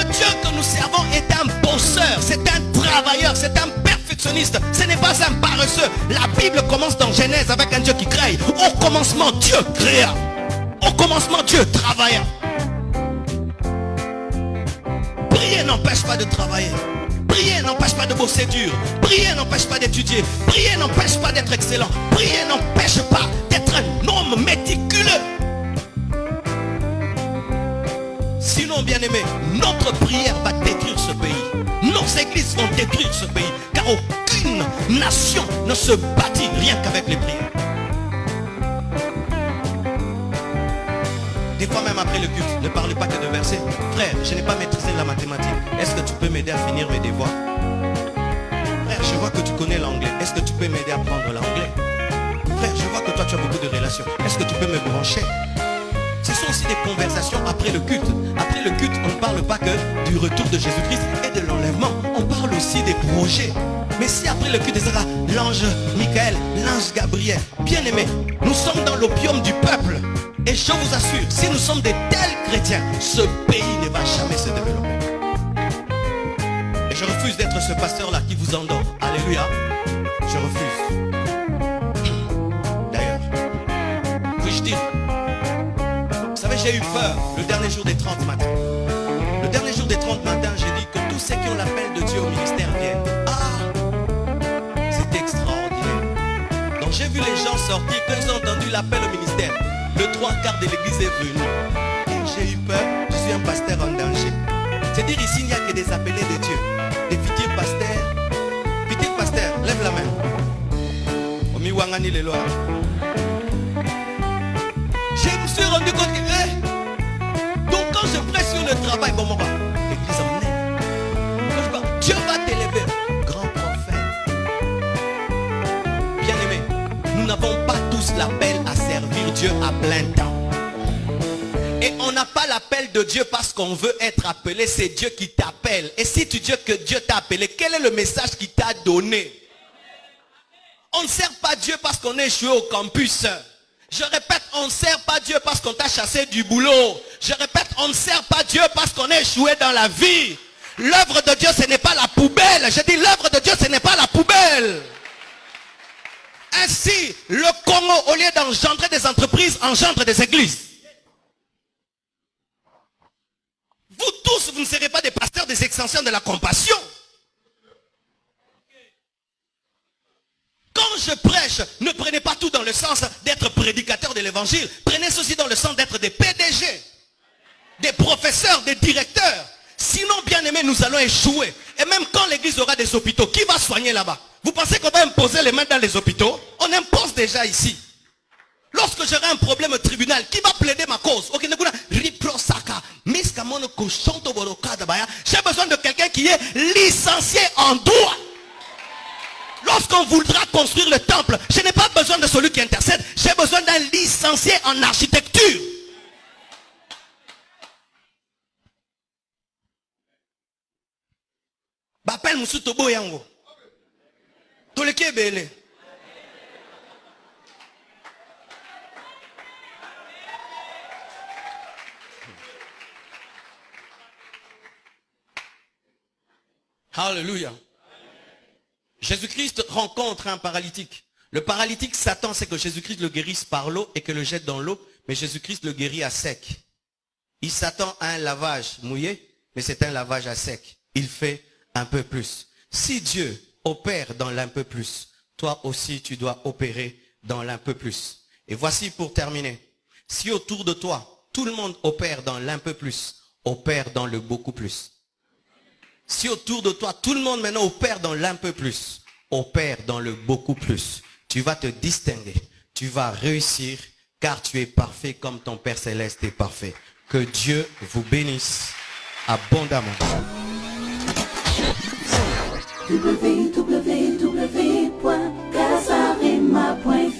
Le Dieu que nous servons est un bosseur, c'est un travailleur, c'est un perfectionniste. Ce n'est pas un paresseux. La Bible commence dans Genèse avec un Dieu qui crée. Au commencement, Dieu créa. Au commencement, Dieu travailla. Prier n'empêche pas de travailler. Prier n'empêche pas de bosser dur. Prier n'empêche pas d'étudier. Prier n'empêche pas d'être excellent. Prier n'empêche pas d'être un homme méticuleux. Sinon, bien aimé, notre prière va détruire ce pays. Nos églises vont détruire ce pays. Car aucune nation ne se bâtit rien qu'avec les prières. Des fois même après le culte, ne parlez pas que de versets. Frère, je n'ai pas maîtrisé la mathématique. Est-ce que tu peux m'aider à finir mes devoirs? Frère, je vois que tu connais l'anglais. Est-ce que tu peux m'aider à apprendre l'anglais? Frère, je vois que toi tu as beaucoup de relations. Est-ce que tu peux me brancher? Ce sont aussi des conversations après le culte. Après le culte, on ne parle pas que du retour de Jésus-Christ et de l'enlèvement. On parle aussi des projets. Mais si après le culte, ce sera l'ange Michael, l'ange Gabriel. Bien aimé, nous sommes dans l'opium du peuple. Et je vous assure, si nous sommes des tels chrétiens, ce pays ne va jamais se développer. Et je refuse d'être ce pasteur-là qui vous endort. Alléluia. Je refuse. D'ailleurs, puis-je dire, vous savez, j'ai eu peur le dernier jour des 30 matins. Le dernier jour des 30 matins, j'ai dit que tous ceux qui ont l'appel de Dieu au ministère viennent. Ah, c'est extraordinaire. Donc j'ai vu les gens sortir, quand ils ont entendu l'appel au ministère. Le 3/4 de l'église est venu. Et j'ai eu peur, je suis un pasteur en danger. C'est dire ici, il n'y a que des appelés de Dieu. Des futurs pasteurs. Futurs pasteurs, lève la main. Omi Wangani les lois. Je me suis rendu compte que, donc quand je prêche sur le travail, bon, l'église en est. Dieu va t'élever, grand prophète. Bien aimé, nous n'avons pas tous l'appel à servir Dieu à plein temps. Et on n'a pas l'appel de Dieu parce qu'on veut être appelé, c'est Dieu qui t'appelle. Et si tu dis que Dieu t'a appelé, quel est le message qu'il t'a donné? On ne sert pas Dieu parce qu'on est échoué au campus. Je répète, on ne sert pas Dieu parce qu'on t'a chassé du boulot. Je répète, on ne sert pas Dieu parce qu'on est échoué dans la vie. L'œuvre de Dieu, ce n'est pas la poubelle. Je dis, l'œuvre de Dieu, ce n'est pas la poubelle. Ainsi, le Congo, au lieu d'engendrer des entreprises, engendre des églises. Vous tous, vous ne serez pas des pasteurs des extensions de la compassion. Quand je prêche, ne prenez pas tout dans le sens d'être prédicateur de l'évangile. Prenez ceci dans le sens d'être des PDG, des professeurs, des directeurs. Sinon, bien aimé, nous allons échouer. Et même quand l'église aura des hôpitaux, qui va soigner là-bas? Vous pensez qu'on va imposer les mains dans les hôpitaux? On impose déjà ici. Lorsque j'aurai un problème au tribunal, qui va plaider ma cause? J'ai besoin de quelqu'un qui est licencié en droit. Lorsqu'on voudra construire le temple, je n'ai pas besoin de celui qui intercède. J'ai besoin d'un licencié en architecture. Bapel Moussouto Boyango. Toleke Bele. Alléluia. Jésus-Christ rencontre un paralytique. Le paralytique s'attend, c'est que Jésus-Christ le guérisse par l'eau et que le jette dans l'eau, mais Jésus-Christ le guérit à sec. Il s'attend à un lavage mouillé, mais c'est un lavage à sec. Il fait un peu plus. Si Dieu opère dans l'un peu plus, toi aussi tu dois opérer dans l'un peu plus. Et voici pour terminer. Si autour de toi, tout le monde opère dans l'un peu plus, opère dans le beaucoup plus. Si autour de toi, tout le monde maintenant opère dans l'un peu plus, opère dans le beaucoup plus, tu vas te distinguer, tu vas réussir, car tu es parfait comme ton Père Céleste est parfait. Que Dieu vous bénisse abondamment. www.casarema.fr